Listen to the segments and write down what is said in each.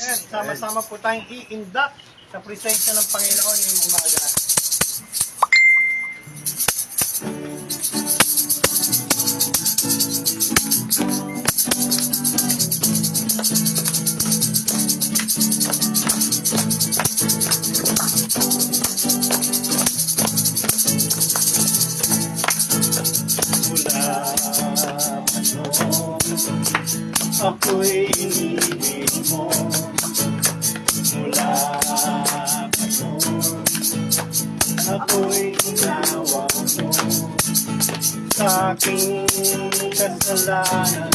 Ayan, sama-sama po tayong i-induct sa presensya ng Panginoon ngayong umaga. Ako'y inibig mo mula pa noon. Ako'y ginawa mo sa aking kasalanan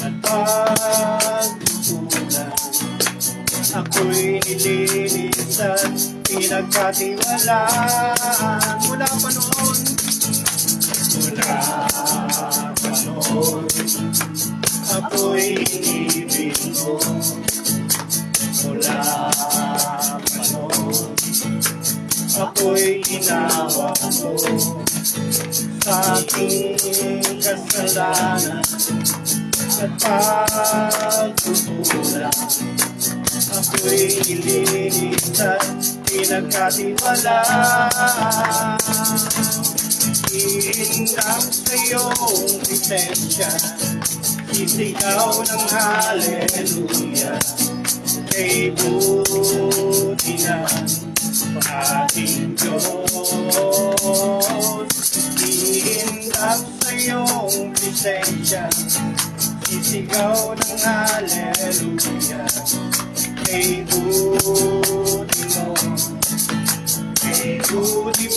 at pagkukulang. Ako'y nilinis at pinagkatiwalaan mula pa noon. Mula pa noon. Ako'y inibig mo mula pa noon. Ako'y ginawa mo sa aking kasalanan at pagkukulang. Ako'y nilinis at pinagkatiwalaan. Iindak sa iyong presensya, sisigaw ng hallelujah, kay buti ng ating Diyos. Iindak sa iyong presensya, sisigaw ng hallelujah, kay buti mo, kay buti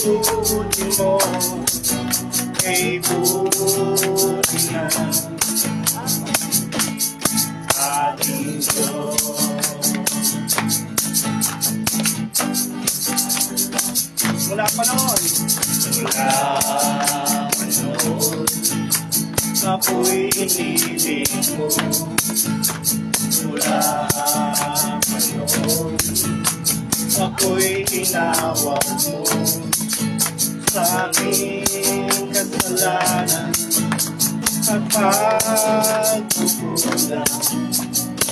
mo, kay buti ng ating Diyos. Mula pa noon, ako'y inibig mo. Mula pa noon, ako'y ginawa mo sa aking kasalanan at pagkukulang.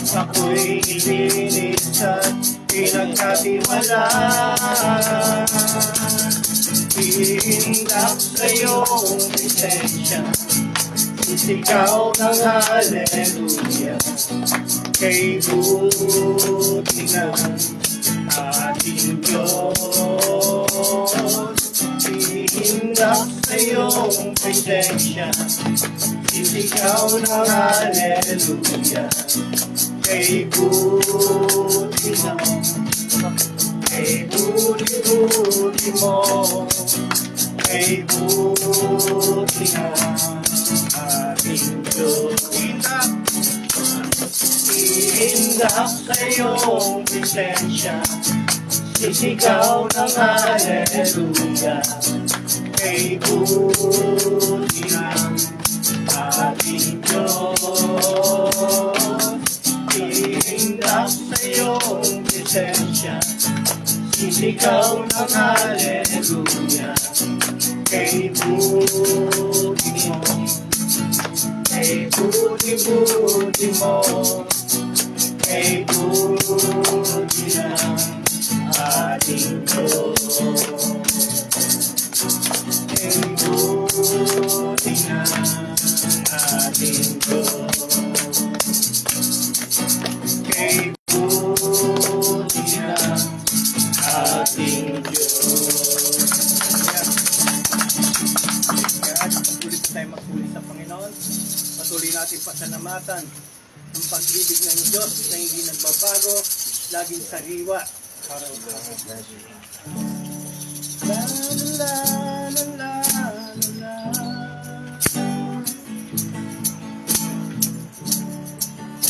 Ako'y ilinis at pinagkatiwalaan. Iindak sa iyong presensya, sisigaw ng hallelujah, kay buti ng ating Diyos. Iindak sa iyong presensya, sisigaw ng hallelujah, kay buti ng, kay buti mo, kay buti ng ating Diyos. Iindak sa iyong presensya, sisigaw ng hallelujah, kay buti ng ating Diyos. Iindak sa iyong presensya, sisigaw ng hallelujah, kay buti mo, kay buti mo, kay buti ng ating Diyos. Kay buti ng ating Diyos. Kay buti ng ating Diyos. Kaya patuloy tayo magpuli sa Panginoon. Patuloy natin pasalamatan ang pag-ibig ng Diyos na hindi nagbabago, laging sariwa. La la la la la.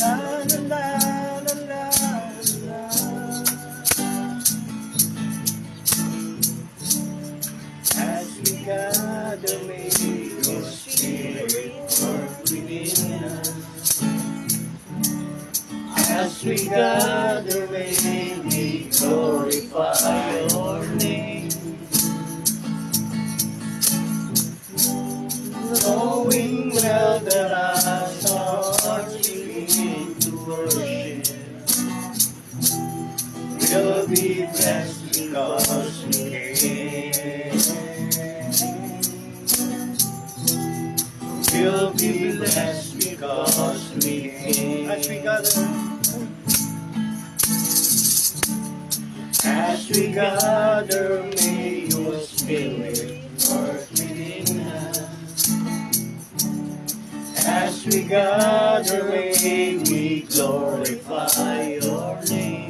La la la la la la. As we gather, may your spirit work within us. As we gather, may we glorify your name. Knowing well that our hearts begin to worship, We'll be blessed because we came. We'll be blessed because we came. As we gather, may your spirit work within us. As we gather, may we glorify your name.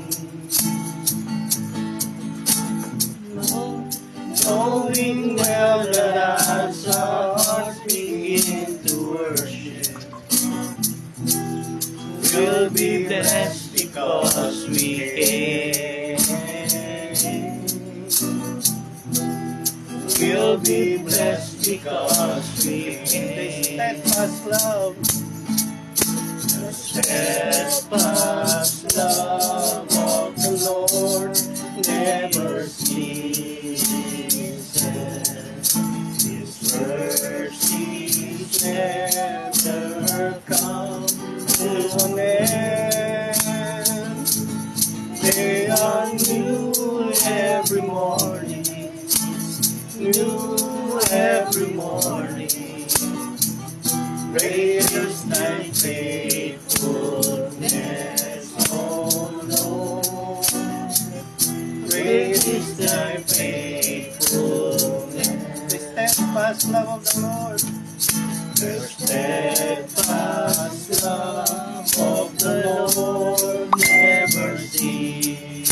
Knowing well that as our hearts begin to worship, we'll be blessed because we came. We'll be blessed because we came. Steadfast love. The steadfast love of the Lord never ceases. His mercies never come to an end. They are new every morning. New every morning. Great is thy faithfulness, oh Lord. Great is thy faithfulness. The steadfast love of the Lord. The steadfast love of the Lord never ceases.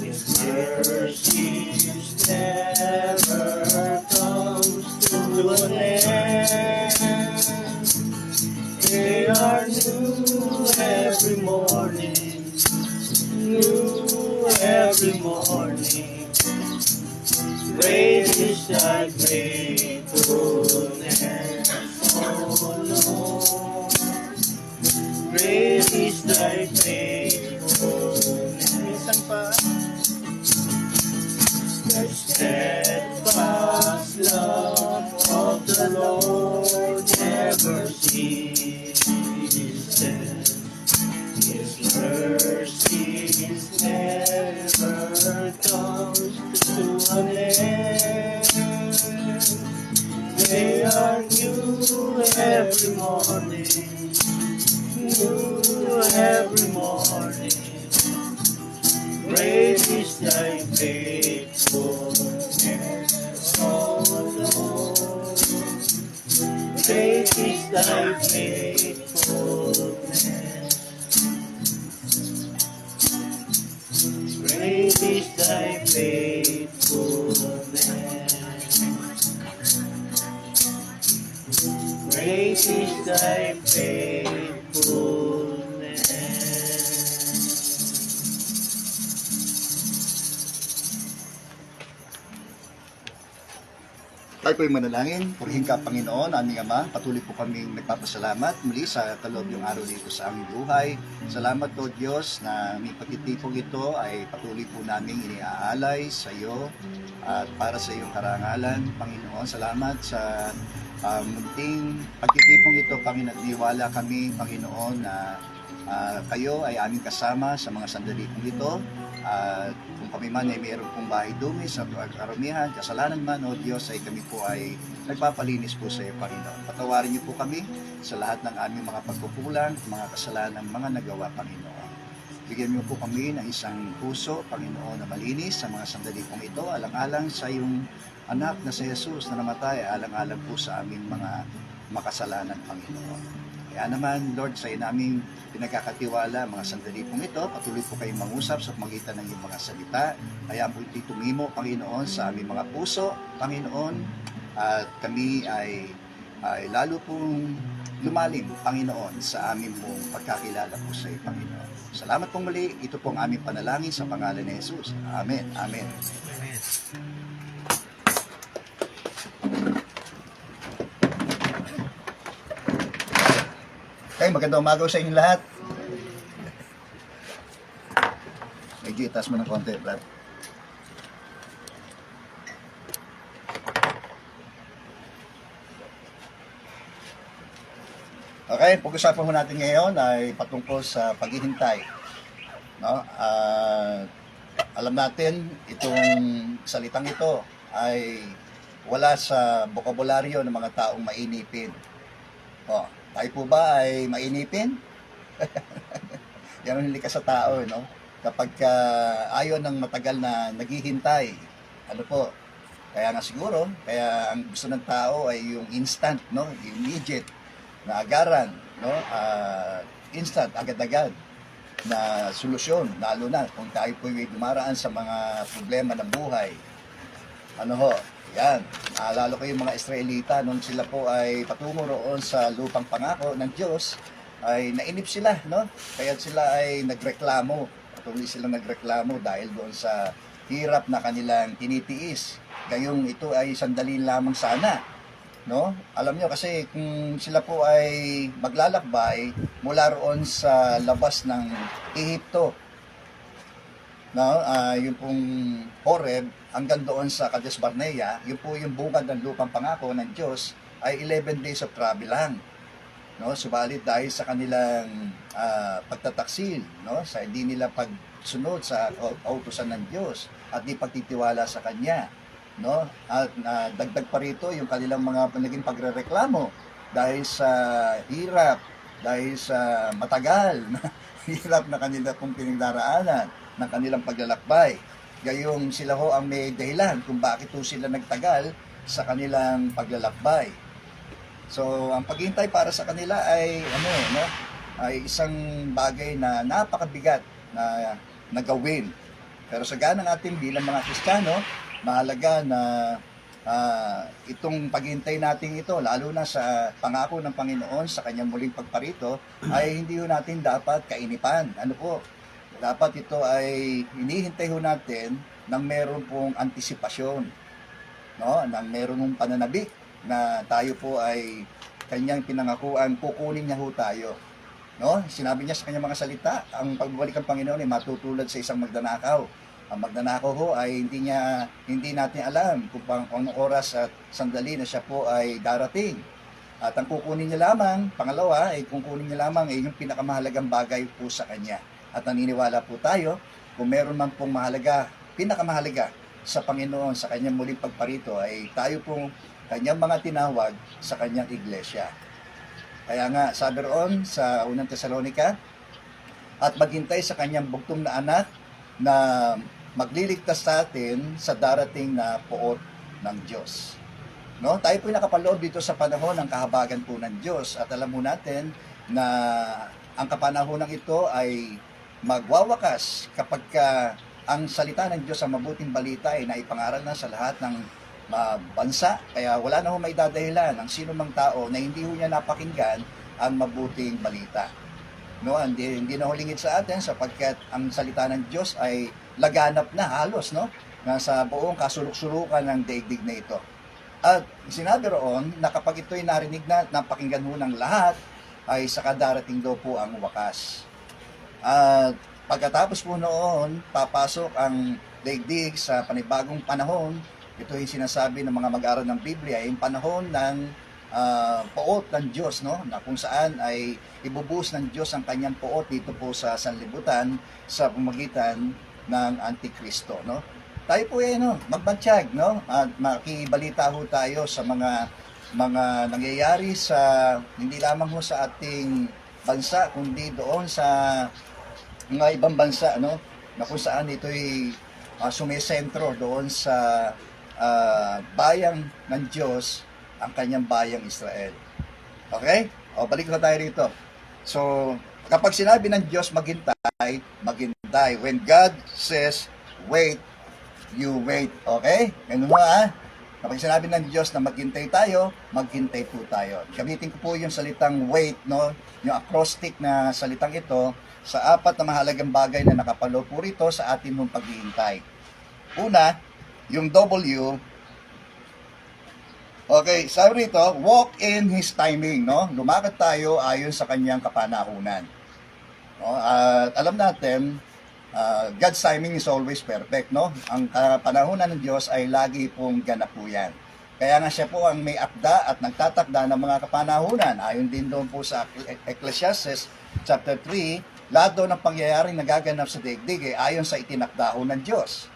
His mercies never comes to an end. They are new every morning. New every morning. Great is thy faithfulness, oh Lord. Great is thy faithfulness. Minsan pa. The steadfast love of the Lord never ceases. His mercies never comes to an end. They are new every morning. New every morning. Great is thy faithfulness, oh Lord. Great is thy faithfulness. Great is thy faithfulness. Great is thy faithfulness. Tayo po'y manalangin. Purihin ka, Panginoon, aming Ama. Patuloy po kaming nagpapasalamat muli sa kaloob yung araw dito sa aming buhay. Salamat po, Diyos, na may pagtitipong ito ay patuloy po namin iniaalay sa iyo at para sa iyong karangalan. Panginoon, salamat sa munting pagtitipong ito. Panginoon, niwala kami, Panginoon, na kayo ay aming kasama sa mga sandali pong ito. Kung kami man ay mayroon pong bahay dumi sa karumihan, kasalanan man, O Diyos, ay kami po ay nagpapalinis po sa iyo, Panginoon. Patawarin niyo po kami sa lahat ng aming mga pagkukulang, mga kasalanan, mga nagawa, Panginoon. Bigyan niyo po kami ng isang puso, Panginoon, na malinis sa mga sandali pong ito, alang-alang sa iyong anak na si Jesus na namatay, alang-alang po sa aming mga makasalanan, Panginoon. Kaya naman, Lord, sa iyo namin pinagkakatiwala mga sandali pong ito, patuloy po kayong mangusap sa pamagitan ng iyong mga salita. Kaya po ito'y tumimo, Panginoon, sa aming mga puso, Panginoon, at kami ay lalo pong lumalim, Panginoon, sa aming pong pagkakilala po sa iyo, Panginoon. Salamat pong muli. Ito pong aming panalangin sa pangalan ni Jesus. Amen. Amen. Amen. Okay, magandang umaga sa inyong lahat. Medyo itaas mo ng konti, Brad. Okay, pag-usapan mo natin ngayon ay patungkol sa paghihintay no? Alam natin itong salitang ito ay wala sa bokabularyo ng mga taong mainipin. Tayo po ba ay mainipin? Yan ang likas sa tao, no? Kapag ayaw ng matagal na naghihintay, ano po, kaya nga siguro, kaya ang gusto ng tao ay yung instant, no? Immediate na agaran, no? Instant, agad-agad na solusyon, lalo na kung tayo po ay dumaraan sa mga problema ng buhay. Ano ho, yan. Lalo ko yung mga Israelita, nung sila po ay patungo roon sa lupang pangako ng Diyos, ay nainip sila, no? Kaya sila ay nagreklamo, patuloy silang nagreklamo dahil doon sa hirap na kanilang tinitiis. Gayong ito ay sandali lamang sana, no? Alam nyo kasi kung sila po ay maglalakbay mula roon sa labas ng Ehipto, no? Yung pong Horeb hanggang doon sa Kadesh Barnea, yun po yung bungad ng lupang pangako ng Diyos ay 11 days of travel lang, no? Subalit dahil sa kanilang pagtataksil, no? Sa hindi nila pagsunod sa kautusan ng Diyos at di pagtitiwala sa Kanya, no? At dagdag pa rito yung kanilang mga naging pagrereklamo dahil sa hirap, dahil sa matagal na hirap na kanila pong pinagdaraanan ng kanilang paglalakbay. Gayong sila ho ang may dahilan kung bakit ho sila nagtagal sa kanilang paglalakbay. So, ang paghintay para sa kanila ay no, ay isang bagay na napakabigat na gawin. Pero sa ganang ating bilang mga Kristiyano, mahalaga na itong paghintay natin ito, lalo na sa pangako ng Panginoon sa kanyang muling pagparito, ay hindi ho natin dapat kainipan. Ano po? Dapat ito ay hinihintay ho natin ng meron pong antisipasyon, no? Nang meron pong pananabik na tayo po ay kanyang pinangakuan, kukunin niya ho tayo, no? Sinabi niya sa kanyang mga salita, ang pagbabalik ng Panginoon ay matutulad sa isang magnanakaw. Ang magnanakaw ho ay hindi natin alam kung anong oras at sandali na siya po ay darating. At ang kukunin niya lamang, pangalawa, ay kukunin niya lamang ay yung pinakamahalagang bagay po sa kanya. At naniniwala po tayo, kung meron man pong pinakamahalaga sa Panginoon sa kanyang muling pagparito, ay tayo pong kanyang mga tinawag sa kanyang iglesia. Kaya nga, sabi roon sa unang Tesalonica, at maghintay sa kanyang bugtong na anak na magliligtas sa atin sa darating na poot ng Diyos. No? Tayo po nakapaloob dito sa panahon ng kahabagan po ng Diyos at alam mo natin na ang kapanahonan ito ay magwawakas kapag ang salita ng Diyos, ang mabuting balita ay naipangaral na sa lahat ng bansa. Kaya wala na ho may dadahilan ang sino mang tao na hindi ho niya napakinggan ang mabuting balita. No, hindi na ho lingid sa atin sapagkat ang salita ng Diyos ay laganap na halos, no? Nasa buong kasuluk-sulukan ng daigdig na ito. At sinabi roon na kapag ito'y narinig na napakinggan ho ng lahat, ay saka darating daw po ang wakas. At pagkatapos po noon, papasok ang daigdig sa panibagong panahon. Ito yung sinasabi ng mga mag-aaral ng Biblia, yung panahon ng poot ng Diyos, no? Na kung saan ay ibubuhos ng Diyos ang kanyang poot dito po sa sanlibutan sa pamamagitan ng Antikristo, no? Tayo po ay magbantyag, no? At makibalita ho tayo sa mga nangyayari sa hindi lamang ho sa ating bansa kundi doon sa mga ibang bansa, no? Na kung saan ito'y sumisentro doon sa bayang ng Diyos, ang kanyang bayang Israel. Okay? O, balik na tayo rito. So, kapag sinabi ng Diyos maghintay, maghintay. When God says, wait, you wait. Okay? Ganun mo Kapag sinabi ng Diyos na maghintay tayo, maghintay po tayo. Gamitin ko po yung salitang wait, no? Yung acrostic na salitang ito sa apat na mahalagang bagay na nakapalo po rito sa atin mong paghihintay. Una, yung W. Okay, sabi rito, walk in His timing, no? Lumakad tayo ayon sa kanyang kapanahunan. No? At alam natin, God's timing is always perfect, no? Ang kapanahunan ng Diyos ay lagi pong ganap po yan. Kaya nga siya po ang may akda at nagtatakda ng mga kapanahunan. Ayon din doon po sa Ecclesiastes chapter 3, lahat daw ng pangyayaring nagaganap sa daigdig ay ayon sa itinakda ho ng Diyos.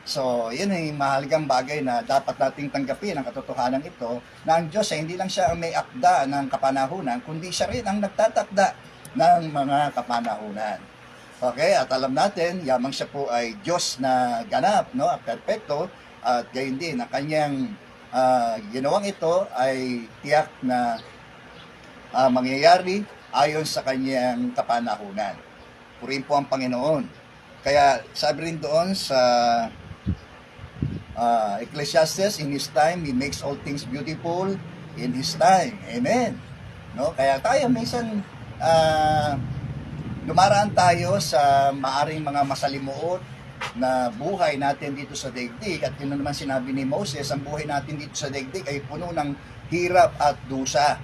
So, yun ay mahalagang bagay na dapat nating tanggapin ang katotohanan ito na ang Diyos ay hindi lang siya ang may akda ng kapanahunan, kundi siya rin ang nagtatakda ng mga kapanahunan. Okay, at alam natin, yamang siya po ay Diyos na ganap, no, at perpekto, at gayon din, ang kanyang ginawang ito ay tiyak na mangyayari ayon sa kanyang kapanahunan. Purihin po ang Panginoon. Kaya sabi rin doon sa Ecclesiastes, in His time, He makes all things beautiful in His time. Amen. No? Kaya tayo minsan dumaraan tayo sa maaring mga masalimuot na buhay natin dito sa daigdig. At yun naman sinabi ni Moses, ang buhay natin dito sa daigdig ay puno ng hirap at dusa.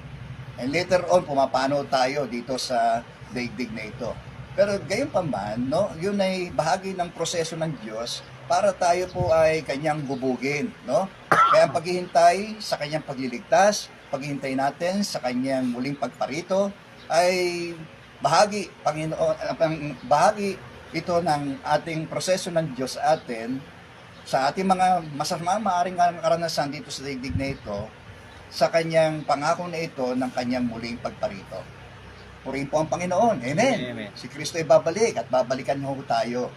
And later on, pumapano tayo dito sa daigdig na ito. Pero gayon pa man, no, yun ay bahagi ng proseso ng Diyos para tayo po ay kanyang bubugin, no? Kaya ang paghihintay sa kanyang pagliligtas, paghihintay natin sa kanyang muling pagparito ay bahagi, Panginoon, bahagi ito ng ating proseso ng Diyos sa atin, sa ating mga masama maaring karanasan dito sa daigdig na ito, sa kanyang pangako na ito ng kanyang muling pagparito. Purihin po ang Panginoon. Amen. Amen. Si Kristo ay babalik at babalikan ho tayo.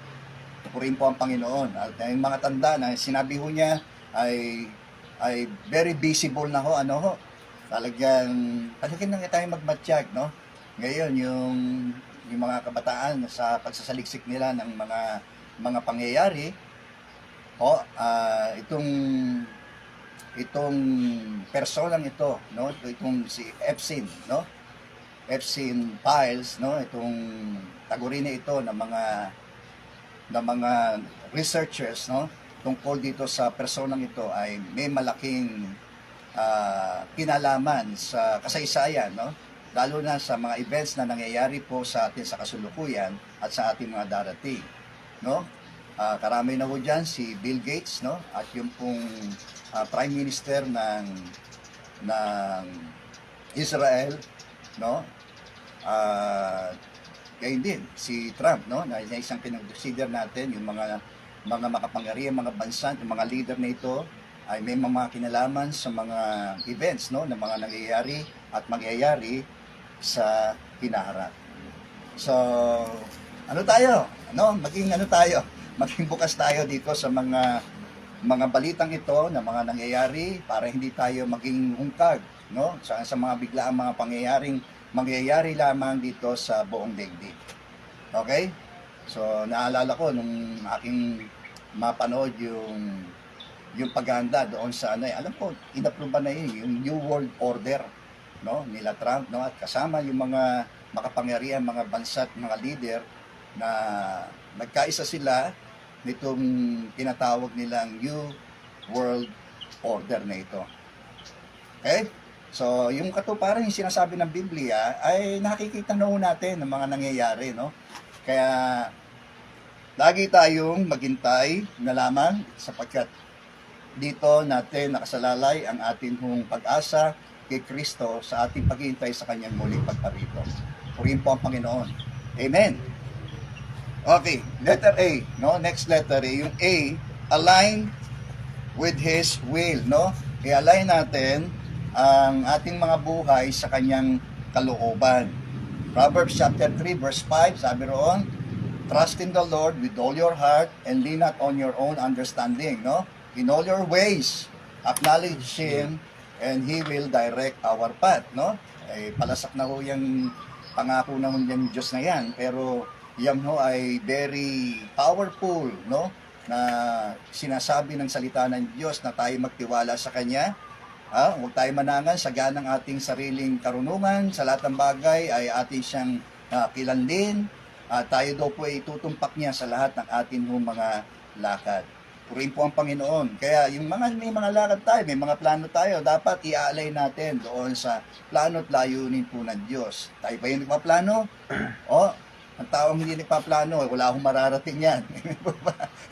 Purihin po ang Panginoon. At yung mga tanda na sinabi ho niya ay very visible na ho. Ano ho? Talagang na tayo magmatsyag, no? Ngayon, yung mga kabataan sa pagsasaliksik nila ng mga pangyayari, itong personang ito, no? Itong si Epstein, no? Epstein files, no, itong tagurin na ito ng mga researchers, no, tungkol dito sa personang ito ay may malaking kinalaman sa kasaysayan, no, lalo na sa mga events na nangyayari po sa atin sa kasulukuyan at sa ating mga darating, no. Karami na ho dyan si Bill Gates, no, at yung pong Prime Minister ng Israel, no? Gayon din si Trump, no? Na isang pinag-consider natin yung mga makapangyarihan, mga bansa, yung mga leader na ito ay may mga kinalaman sa mga events, no, na mga nangyayari at mangyayari sa hinaharap. So, ano tayo? No, maging bukas tayo dito sa mga balitang ito na mga nangyayari para hindi tayo maging hungkag, no, sa mga biglaang mga pangyayaring mangyayari lamang dito sa buong daigdig. Okay? So, naalala ko nung aking mapanood yung paganda doon sa alam ko, inapprove na yun, yung New World Order, no, nila Trump, no, at kasama yung mga makapangyarihan, mga bansa at mga leader na nagkaisa sila nitong tinatawag nilang New World Order na ito. Okay? So, yung katuparan yung sinasabi ng Biblia ay nakikita na natin ng mga nangyayari, no? Kaya, lagi tayong maghintay na lamang sapagkat dito natin nakasalalay ang ating pag-asa kay Kristo sa ating paghihintay sa kanyang muling pagparito. Purihin po ang Panginoon. Amen. Okay, letter A, no? Next letter A, yung A, align with His will, no? I-align natin ang ating mga buhay sa kanyang kalooban. Proverbs chapter 3 verse 5, sabi roon, trust in the Lord with all your heart and lean not on your own understanding, no? In all your ways, acknowledge Him and He will direct our path, no? Palasak na ho yung pangako naman yung Diyos na yan, pero yan ho ay very powerful, no? Na sinasabi ng salita ng Diyos na tayo magtiwala sa Kanya. Huwag tayo manangan sa ganang ating sariling karunungan, sa lahat ng bagay ay ating siyang kilanlin. Tayo daw po ay tutumpak niya sa lahat ng ating mga lakad. Purihin po ang Panginoon. Kaya may mga lakad tayo, may mga plano tayo, dapat i-aalay natin doon sa plano at layunin po ng Diyos. Tayo ba yung nagpaplano? Ang taong hindi nagpaplano, wala akong mararating yan.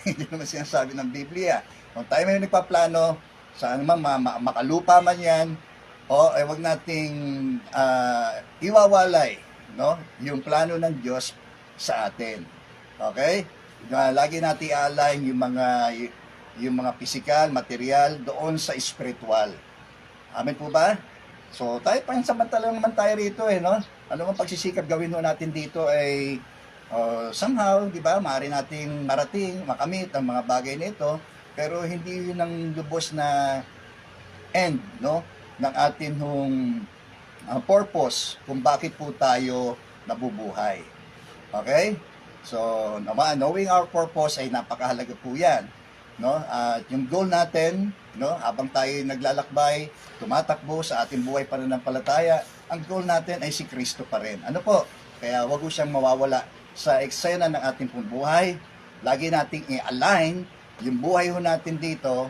Hindi naman sinasabi ng Biblia. Kung tayo may nagpaplano, saan man makalupa man yan, wag nating iwawalay, no, yung plano ng Diyos sa atin. Okay? Lagi natin i-align yung mga physical, material doon sa spiritual. Amen po ba? So, tayo pansamantala naman tayo rito no? Ano mang pagsisikap gawin mo natin dito ay somehow, di ba, maaari nating marating, makamit ang mga bagay nito, pero hindi yun ang lubos na end, no? Ng atin purpose kung bakit po tayo nabubuhay. Okay? So, knowing our purpose ay napakahalaga po yan. No? At yung goal natin, no, habang tayo naglalakbay, tumatakbo sa ating buhay pananampalataya, ang goal natin ay si Kristo pa rin. Ano po? Kaya wag siyang mawawala sa eksena ng ating pong buhay. Lagi nating i-align yung buhay natin dito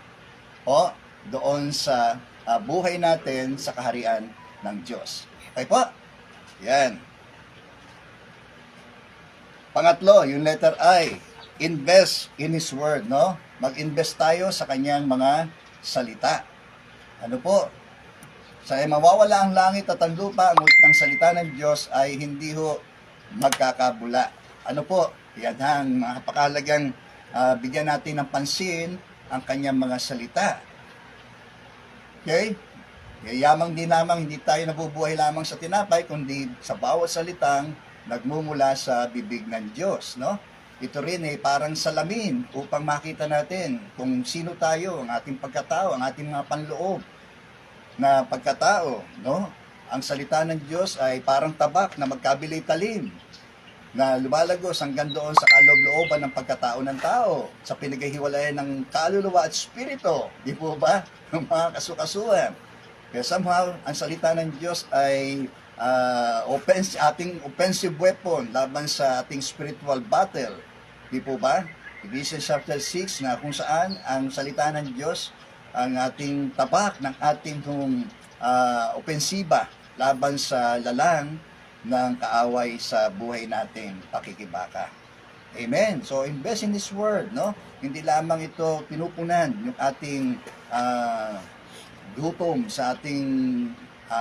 doon sa buhay natin sa kaharian ng Diyos. Okay po? Yan. Pangatlo, yung letter I, invest in His Word, no? Mag-invest tayo sa kanyang mga salita. Ano po? Sa mawawala ang langit at ang lupa, ang ng salita ng Diyos ay hindi magkakabula. Ano po? Yan ang napakahalagang bigyan natin ng pansin ang kanyang mga salita. Okay? Yamang din lamang, hindi tayo nabubuhay lamang sa tinapay, kundi sa bawat salitang nagmumula sa bibig ng Diyos, no? Ito rin ay parang salamin upang makita natin kung sino tayo, ang ating pagkatao, ang ating mga panloob na pagkatao, no? Ang salita ng Diyos ay parang tabak na magkabilay talim na lumalagos hanggang doon sa kaloob-looban ng pagkatao ng tao, sa pinaghihiwalayan ng kaluluwa at spirito, di po ba? Ng mga kasukasuhan. Kaya somehow, ang salita ng Diyos ay ating offensive weapon laban sa ating spiritual battle. Di po ba? Ephesians chapter 6 na kung saan ang salita ng Diyos ang ating tabak ng ating opensiba laban sa lalang ng kaaway sa buhay nating pakikibaka. Amen. So invest in His Word, no? Hindi lamang ito pinupunan yung ating gutom sa ating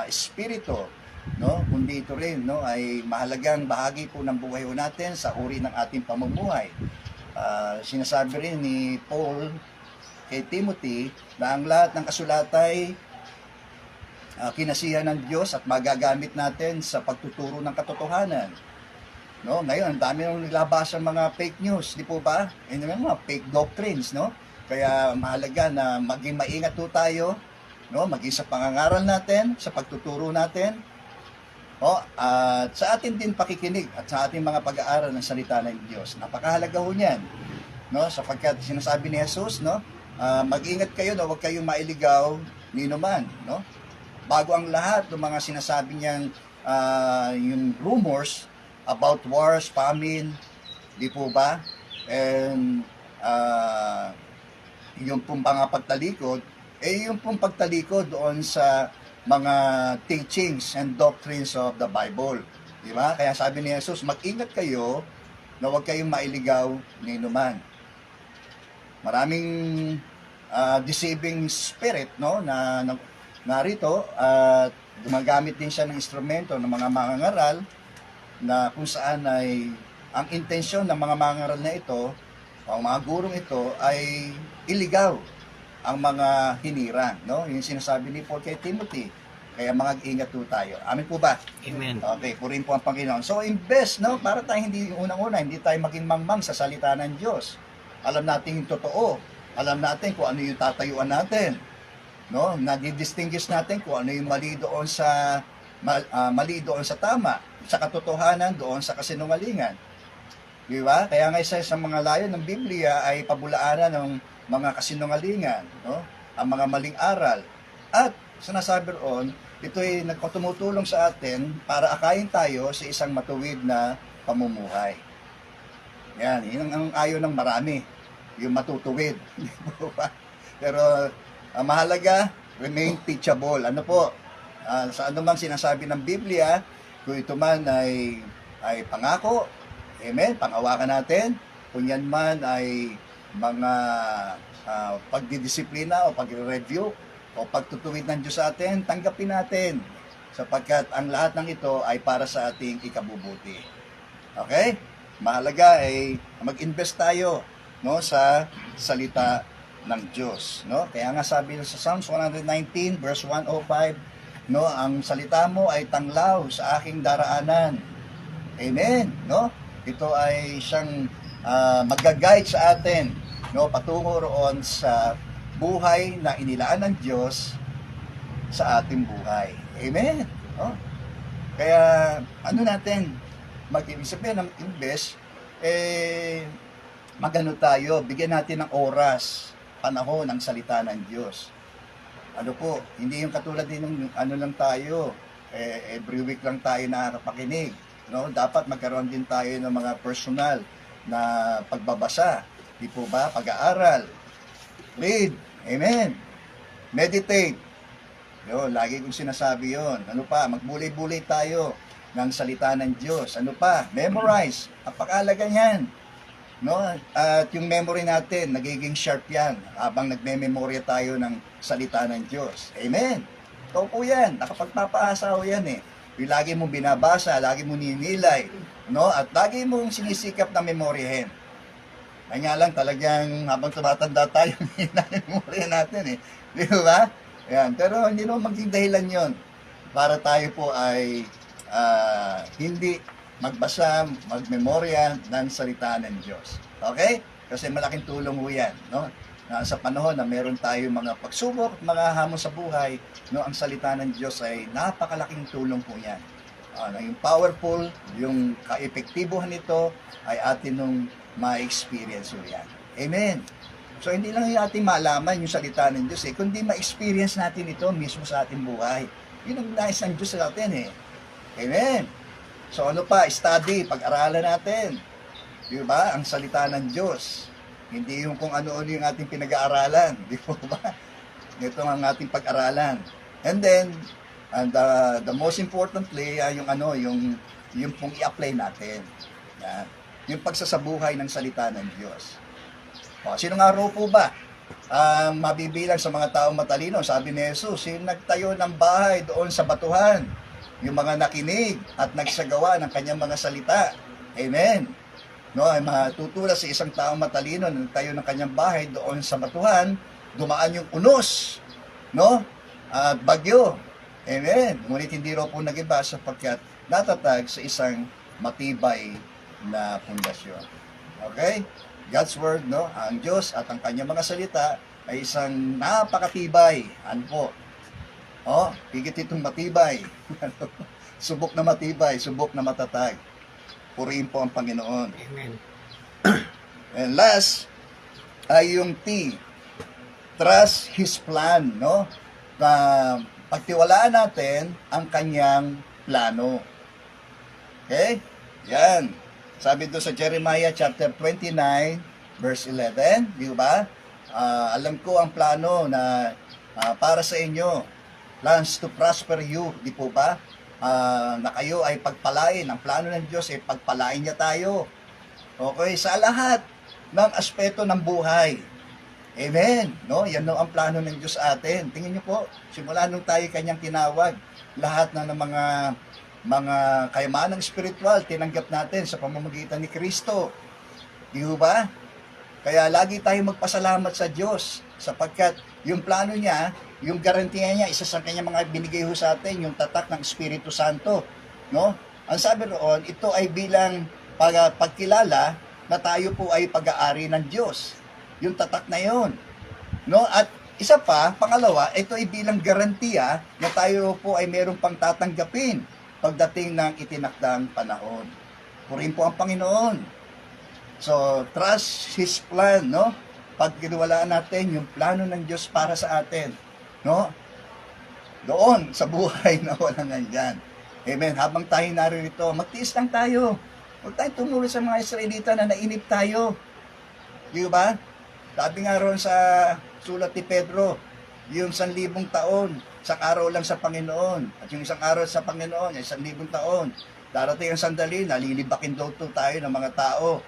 espiritu, no? Kundi ito rin, no, ay mahalagang bahagi po ng buhay natin sa uri ng ating pamumuhay. Sinasabi rin ni Paul kay Timothy na ang lahat ng kasulatay kinasihan ng Diyos at magagamit natin sa pagtuturo ng katotohanan. No, ngayon ang dami nang nilabas ang mga fake news, di po ba? Mga fake doctrines, no? Kaya mahalaga na maging maingat po tayo, no, maging sa pangangaral natin, sa pagtuturo natin, at sa atin din pakikinig at sa ating mga pag-aaral ng salita ng Diyos. Napakahalaga ho niyan, no? Sapagkat sinasabi ni Jesus, no, mag-ingat kayo na huwag kayong mailigaw ni numan, no? Bago ang lahat ng mga sinasabi niyang yung rumors about wars, famine, di po ba? And yung pong mga pagtalikod, yung pong pagtalikod doon sa mga teachings and doctrines of the Bible. Di ba? Kaya sabi ni Jesus, mag-ingat kayo na huwag kayong mailigaw ni numan. Maraming deceiving spirit, no, na narito at gumagamit din siya ng instrumento ng mga mangangaral na kung saan ay ang intensyon ng mga mangangaral na ito, ang mga gurong ito ay iligaw ang mga hinirang, no? Yung sinasabi ni Paul kay Timothy. Kaya mag-ingat po tayo. Amen po ba? Amen. Okay, purihin po ang Panginoon. So invest, no? Para tayo hindi unang-una, hindi tayo maging mangmang sa salita ng Diyos. Alam natin yung totoo. Alam natin kung ano yung tatayuan natin. No, nadi-distinguish natin kung ano yung mali doon sa mali doon sa tama, sa katotohanan doon sa kasinungalingan. Di ba? Kaya nga isa sa mga layon ng Biblia ay pabulaanan ng mga kasinungalingan, no? Ang mga maling aral. At sinasabi roon, ito ay nagtumutulong sa atin para akayin tayo sa isang matuwid na pamumuhay. Yan, yun ang ayaw ng marami, yung matutuwid. Pero mahalaga, remain teachable. Ano po? Sa anumang sinasabi ng Biblia, kung ito man ay pangako, amen, pangawakan natin. Kung yan man ay mga pagdidisiplina o pagre-review o pagtutuwid ng Diyos sa atin, tanggapin natin. Sapagkat ang lahat ng ito ay para sa ating ikabubuti. Okay? mahalaga ay mag-invest tayo, no, sa salita ng Diyos, no? Kaya nga sabi sa Psalms 119 verse 105, no, ang salita mo ay tanglaw sa aking daraanan. Amen, no? Ito ay siyang mag-guide sa atin, no, patungo roon sa buhay na inilaan ng Diyos sa ating buhay. Amen, no? Kaya ano natin, mag-ibig sabihin ng invest, magano tayo, bigyan natin ng oras, panahon ng salita ng Diyos. Ano po, hindi yung katulad din ng ano lang tayo, every week lang tayo nakakapakinig. No? Dapat magkaroon din tayo ng mga personal na pagbabasa. Di po ba? Pag-aaral. Read. Amen. Meditate. Yun, lagi kong sinasabi yon. Ano pa? Magbulay-bulay tayo ng salita ng Diyos. Ano pa? Memorize. Napakahalaga yan. No? At yung memory natin, nagiging sharp yan habang nagme-memorya tayo ng salita ng Diyos. Amen. Ito po yan. Nakapagpapaasa ho yan eh. Yung lagi mong binabasa, lagi mong ninilay, no? At lagi mong sinisikap na memoryahin. Kaya lang talagang habang tumatanda tayo, memorya natin eh. Di ba? Ayan. Pero hindi naman maging dahilan yon para tayo po ay hindi magbasa, magmemorya ng salita ng Diyos. Okay? Kasi malaking tulong ho yan, no? Na sa panahon na meron tayong mga pagsubok, mga hamon sa buhay, no, ang salita ng Diyos ay napakalaking tulong po yan. Yung powerful, yung kaepektibohan nito ay atin nung ma-experience ho yan. Amen. So hindi lang natin malaman yung salita ng Diyos kundi ma-experience natin ito mismo sa ating buhay. Yun ang nais ng Diyos sa atin eh. Amen. So ano pa, study, pag-aralan natin. Di ba? Ang salita ng Diyos. Hindi yung kung ano-ano yung ating pinag-aaralan. Di po ba? Ito ang ating pag-aralan. And then, the most importantly, yung pong i-apply natin. Yan. Yung pagsasabuhay ng salita ng Diyos. O, sino nga raw po ba? Mabibilang sa mga taong matalino, sabi ni Jesus, sino nagtayo ng bahay doon sa batuhan? Yung mga nakinig at nagsagawa ng kanyang mga salita. Amen. No, ay matutula sa isang taong matalino na nagtayo ng kanyang bahay doon sa batuhan, dumaan yung unos, no? At bagyo. Amen. Ngunit hindi raw po nagiba sapagkat natatag sa isang matibay na pundasyon. Okay? God's word, no? Ang Diyos at ang kanyang mga salita ay isang napakatibay. Ano po? Oh, higit itong matibay. Subok na matibay, subok na matatag. Purihin po ang Panginoon. Amen. And last ay yung T. Trust His plan, no? Na pagtiwalaan natin ang kanyang plano. Okay? Yan. Sabi doon sa Jeremiah chapter 29 verse 11, di ba? Alam ko ang plano na para sa inyo, plans to prosper you, di po ba? Na kayo ay pagpalain. Ang plano ng Diyos ay pagpalain niya tayo. Okay? Sa lahat ng aspeto ng buhay. Amen. No? Yan no ang plano ng Diyos atin. Tingnan niyo po, simula nung tayo kanyang tinawag, lahat ng mga kayamanang spiritual tinanggap natin sa pamamagitan ni Kristo. Di ba? Kaya lagi tayong magpasalamat sa Diyos sapagkat yung plano niya, yung garantiya niya, isa sa kanya mga binigay ho sa atin, yung tatak ng Espiritu Santo. No? Ang sabi roon, ito ay bilang pagkilala na tayo po ay pag-aari ng Diyos. Yung tatak na yon. No? At isa pa, pangalawa, ito ay bilang garantiya na tayo po ay merong pang tatanggapin pagdating ng itinakdang panahon. Purihin po ang Panginoon. So, trust His plan, no? Pagkiniwalaan natin yung plano ng Diyos para sa atin, no? Doon, sa buhay na walang nandyan. Amen. Habang tayo narito, magtiis lang tayo. Huwag tayong tumulong sa mga Israelita na nainip tayo. Di ba? Sabi nga roon sa sulat ni Pedro, yung 1,000 taon, isang araw lang sa Panginoon. At yung isang araw sa Panginoon, 1,000 taon. Darating ang sandali, nalilibakin daw tayo ng mga tao.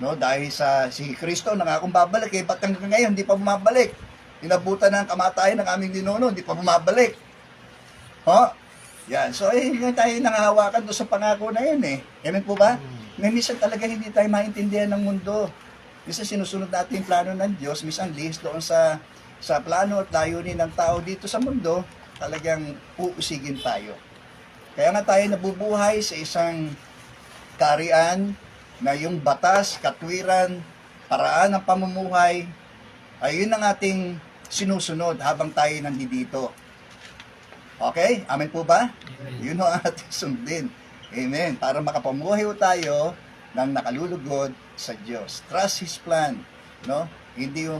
No, dahil sa si Kristo nangakong babalik, ba't hanggang ngayon hindi pa bumabalik? Inabutan ng kamatayan ng aming ninuno, hindi pa bumabalik. Yan. So, tayo nangahawakan doon sa pangako na yun eh. Amen po ba? May minsan talaga hindi tayo maintindihan ng mundo. Minsan sinusunod natin yung plano ng Diyos, minsan lihis doon sa plano at layunin ng tao dito sa mundo, talagang uusigin tayo. Kaya nga tayo nabubuhay sa isang kaharian na yung batas, katwiran, paraan ng pamumuhay, ay yun ang ating sinusunod habang tayo nandito. Okay? Amen po ba? Yun ang ating sundin. Amen. Para makapamuhay tayo ng nakalulugod sa Diyos. Trust His plan. No? Hindi mo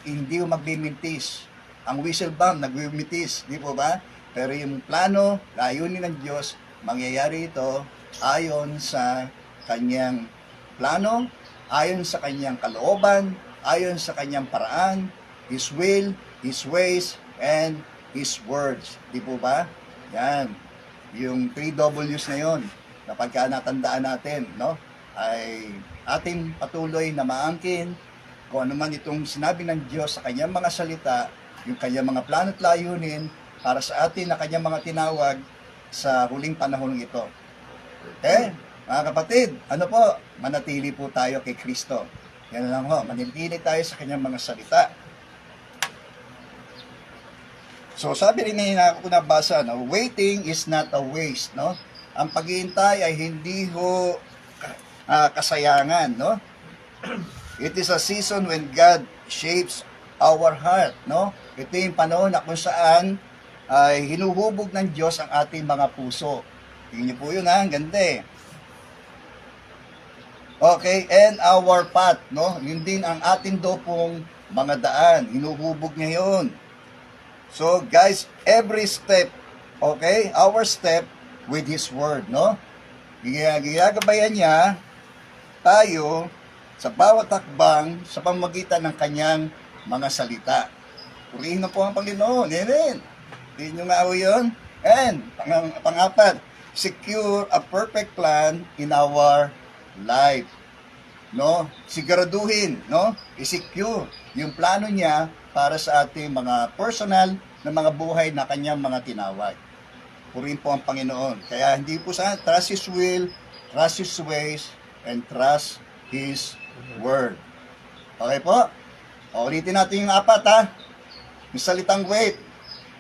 hindi mo magbimintis. Ang whistle bomb, nagbimintis. Di po ba? Pero yung plano, layunin ng Diyos, mangyayari ito ayon sa kanyang plano, ayon sa kanyang kalooban, ayon sa kanyang paraan, His will, His ways, and His words. Di po ba? Yan. Yung 3 W's na yon, kapag natandaan natin, no? Ay ating patuloy na maangkin kung ano man itong sinabi ng Diyos sa kanyang mga salita, yung kanyang mga plano at layunin para sa atin na kanyang mga tinawag sa huling panahon ito. Okay? Mga kapatid, ano po? Manatili po tayo kay Kristo. Yan lang ho, manatili tayo sa kanyang mga salita. So sabi rin na ako nabasa, no, waiting is not a waste, no? Ang paghihintay ay hindi ho kasayangan, no? It is a season when God shapes our heart, no? Ito yung panahon na kung saan ay hinuhubog ng Diyos ang ating mga puso. Tingnan niyo po yun, ha? Ang ganda eh. Okay, and our path, no? Yun din ang ating pong mga daan. Hinuhubog niya yun. So, guys, every step, okay, our step with His Word, no? Ginagabayan niya tayo sa bawat hakbang sa pamamagitan ng kanyang mga salita. Purihin na po ang Panginoon. Amen. Hindi nyo nga ho yun. And, pang-apat, secure a perfect plan in our life. No? Siguraduhin, no? I-secure yung plano niya para sa ating mga personal na mga buhay na kanyang mga tinawag. Purihin po ang Panginoon. Kaya hindi po sa trust His will, trust His ways, and trust His word. Okay po? O, ulitin natin yung 4, ha? Yung salitang wait.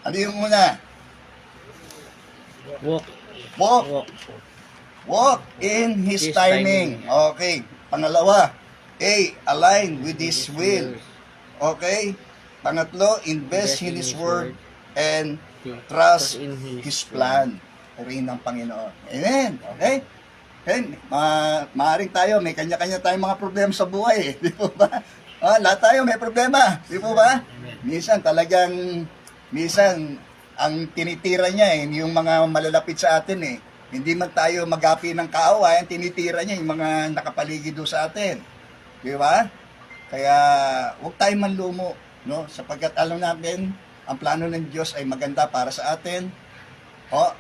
Ano yung una? Walk. Walk. Walk. Walk in His timing. Okay. Pangalawa, A, align with His will. Okay. Pangatlo, invest in His word and trust His plan. Purihin ng Panginoon. Amen. Okay? Okay. Maaring tayo, may kanya-kanya tayong mga problema sa buhay. Di po ba? Lahat tayo may problema. Di po ba? Minsan ang tinitira niya yung mga malalapit sa atin eh. Hindi man tayo magapi ng kaaway, ang tinitira niya yung mga nakapaligid do sa atin. Di ba? Kaya huwag tayong manlumo, no? Sapagkat alam natin, ang plano ng Diyos ay maganda para sa atin.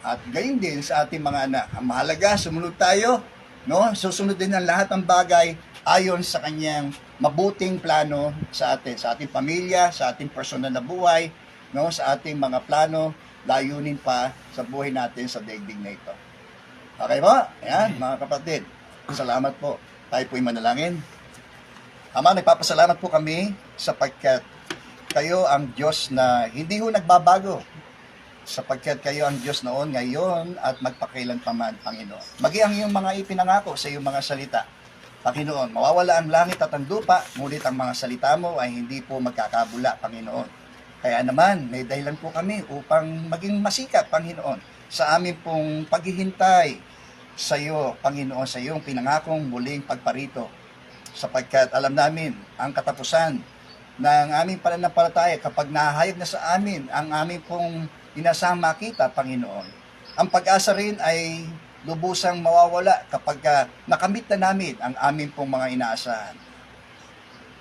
At gayon din sa ating mga anak. Ang mahalaga, sumunod tayo, no? Susunod din ang lahat ng bagay ayon sa kanyang mabuting plano sa atin, sa ating pamilya, sa ating personal na buhay, no? Sa ating mga plano, layunin pa sa buhay natin sa daigdig na ito. Okay po? Ayan, mga kapatid. Salamat po. Tayo po'y manalangin. Ama, nagpapasalamat po kami sapagkat kayo ang Diyos na hindi ho nagbabago. Sapagkat kayo ang Diyos noon, ngayon, at magpakailan pa man, Panginoon. Maging ang iyong mga ipinangako sa iyong mga salita. Panginoon, mawawala ang langit at ang lupa, ngunit ang mga salita mo ay hindi po magkakabula, Panginoon. Kaya naman, may dahilan po kami upang maging masikap, Panginoon, sa amin pong paghihintay sa iyo, Panginoon, sa iyong pinangakong muling pagparito. Sapagkat alam namin ang katapusan ng aming pananampalataya kapag nahayag na sa amin ang aming pong inasahang makita, Panginoon. Ang pag-asa rin ay lubusang mawawala kapag nakamit na namin ang aming pong mga inaasahan.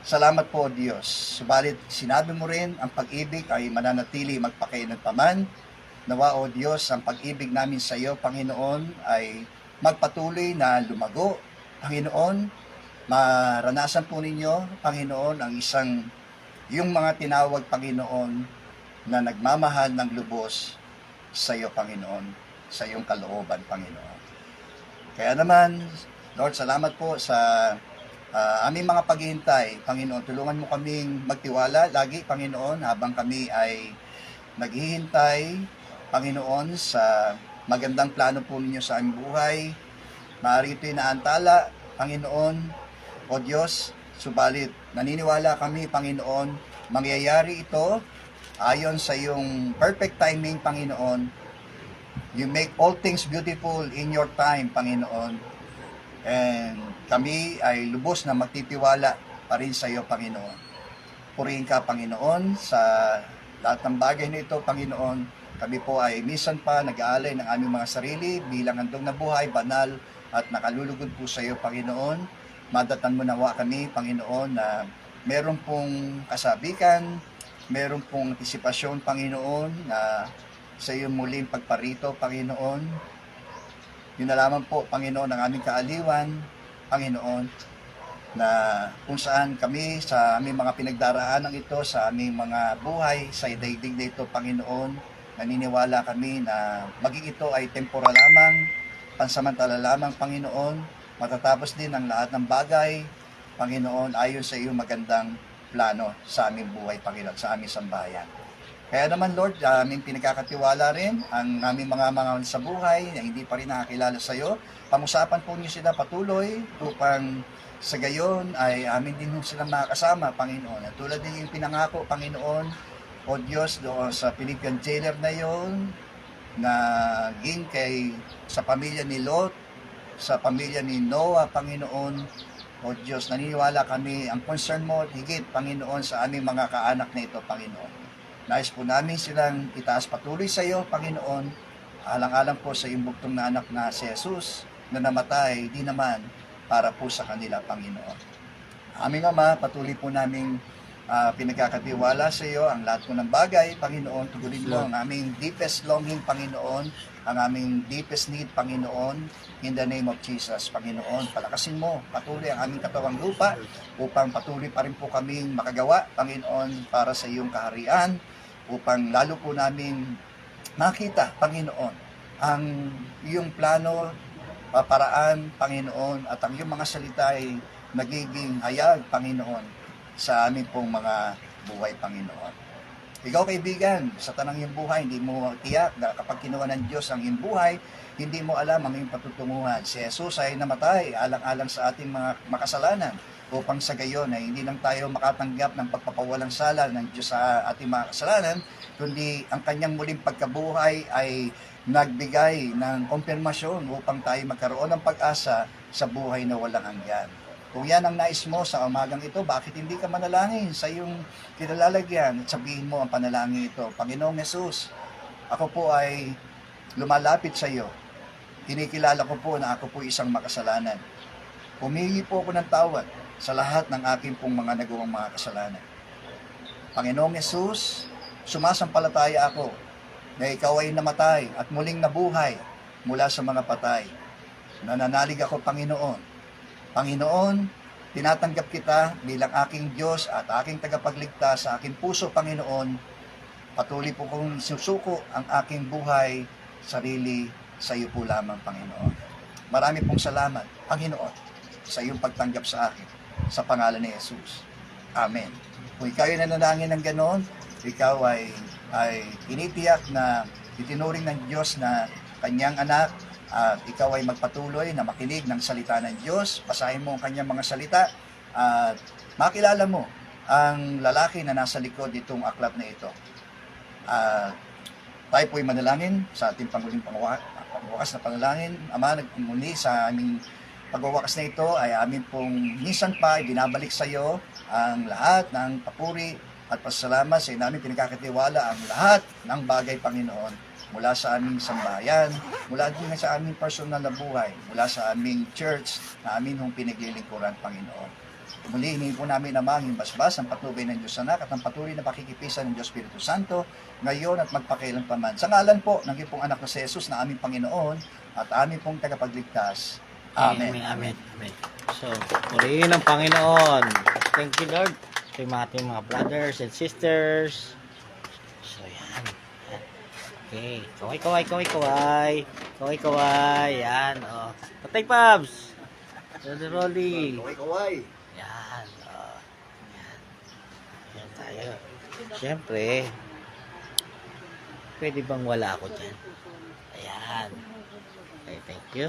Salamat po, Diyos. Subalit, sinabi mo rin, ang pag-ibig ay mananatili magpakailanpaman. Nawa, O Diyos, ang pag-ibig namin sa iyo, Panginoon, ay magpatuloy na lumago. Panginoon, maranasan po ninyo, Panginoon, ang yung mga tinawag, Panginoon, na nagmamahal ng lubos sa iyo, Panginoon, sa iyong kalooban, Panginoon. Kaya naman, Lord, salamat po sa aming mga paghihintay. Panginoon, tulungan mo kaming magtiwala lagi, Panginoon, habang kami ay naghihintay, Panginoon, sa magandang plano po ninyo sa aming buhay. Maaari ito'y naantala, Panginoon, o Diyos, subalit naniniwala kami, Panginoon, mangyayari ito ayon sa iyong perfect timing, Panginoon. You make all things beautiful in your time, Panginoon. And kami ay lubos na magtitiwala pa rin sa iyo, Panginoon. Purihin ka, Panginoon, sa lahat ng bagay na ito, Panginoon. Kami po ay minsan pa nag-aalay ng aming mga sarili bilang handog na buhay, banal at nakalulugod po sa iyo, Panginoon. Madatan mo nawa kami, Panginoon, na meron pong kasabikan, meron pong antisipasyon, Panginoon, na sa iyong muling pagparito, Panginoon. Yun na lamang po, Panginoon, ang aming kaaliwan, Panginoon, na kung saan kami sa aming mga pinagdaraanan ito, sa aming mga buhay, sa daigdig na ito, Panginoon, naniniwala kami na maging ito ay temporal lamang, pansamantala lamang, Panginoon, matatapos din ang lahat ng bagay, Panginoon, ayon sa iyong magandang plano sa aming buhay, Panginoon, sa aming sambahayan. Kaya naman, Lord, aming pinagkakatiwala rin ang aming mga sa buhay na hindi pa rin nakakilala sa iyo. Pamusapan po niyo sila patuloy upang sa gayon ay amin din silang makakasama, Panginoon. At tulad din yung pinangako, Panginoon, o Diyos, doon sa Philippian jailer na yon, na ging kay sa pamilya ni Lot, sa pamilya ni Noah, Panginoon, o Diyos, naniniwala kami ang concern mo higit, Panginoon, sa aming mga kaanak na ito, Panginoon. Nais po namin silang itaas patuloy sa iyo, Panginoon, alang-alang po sa iyong bugtong na anak na si Jesus, na namatay, di naman para po sa kanila, Panginoon. Aming Ama, patuloy po namin pinagkakatiwala sa iyo ang lahat po ng bagay, Panginoon. Tugunin mo ang aming deepest longing, Panginoon, ang aming deepest need, Panginoon, in the name of Jesus, Panginoon. Palakasin mo patuloy ang aming katawang lupa upang patuloy pa rin po kaming makagawa, Panginoon, para sa iyong kaharian, upang lalo po namin makita, Panginoon, ang iyong plano, paraan, Panginoon, at ang iyong mga salita ay nagiging hayag, Panginoon, sa aming pong mga buhay, Panginoon. Ikaw, kaibigan, sa tanang iyong buhay, hindi mo tiyak na kapag kinuha ng Diyos ang iyong buhay, hindi mo alam ang iyong patutunguhan. Si Jesus ay namatay alang-alang sa ating mga makasalanan upang sa gayon ay hindi lang tayo makatanggap ng pagpapawalang sala ng Diyos sa ating mga kasalanan, kundi ang kanyang muling pagkabuhay ay nagbigay ng konfirmasyon upang tayo magkaroon ng pag-asa sa buhay na walang hanggan. Kung yan ang nais mo sa umagang ito, bakit hindi ka manalangin sa iyong kinalalagyan at sabihin mo ang panalangin ito, Panginoong Jesus, ako po ay lumalapit sa iyo. Kinikilala ko po na ako po isang makasalanan. Humingi po ako ng tawad sa lahat ng aking pong mga nagawang mga kasalanan. Panginoong Jesus, sumasampalataya ako na ikaw ay namatay at muling nabuhay mula sa mga patay. Nananalig ako, Panginoon. Panginoon, tinatanggap kita bilang aking Diyos at aking tagapagligtas sa aking puso, Panginoon. Patuloy po kong susuko ang aking buhay, sarili, sa iyo po lamang, Panginoon. Marami pong salamat, Panginoon, sa iyong pagtanggap sa akin, sa pangalan ni Jesus. Amen. Kung ikaw ay nanalangin ng ganon, ikaw ay initiyak na itinuring ng Diyos na kanyang anak, at ikaw ay magpatuloy na makinig ng salita ng Diyos, basahin mo ang kanyang mga salita, at makilala mo ang lalaki na nasa likod nitong aklat na ito. Tayo po'y manalangin sa ating panghuling pangwakas na panalangin. Ama, nagmuli sa aming pagwawakas na ito ay amin pong minsan pa binabalik sa iyo ang lahat ng papuri at pasalamat sa namin pinagkakatiwala ang lahat ng bagay, Panginoon, mula sa aming sambahayan, mula din sa aming personal na buhay, mula sa aming church na amin hong pinaglilingkuran, Panginoon. Muli, hinihin po namin naman yung basbas, ang patnubay ng Diyos Anak at ang patuloy na pakikipisan ng Diyos Espiritu Santo, ngayon at magpakailan paman. Sa ngalan po ng iyong anak na si Jesus na aming Panginoon at aming pong tagapagligtas. Amen. Amen. Amen. So, purihin ang Panginoon. Thank you, Lord. Sa ating mga brothers and sisters. So, yan. Okay. Kaway. Yan. Oh. Patay, Pabs. Brother Rolly. Kaway-kaway. Yan. Yan. Yan tayo. Siyempre, pwede bang wala ako dyan? Ayan. Okay, thank you.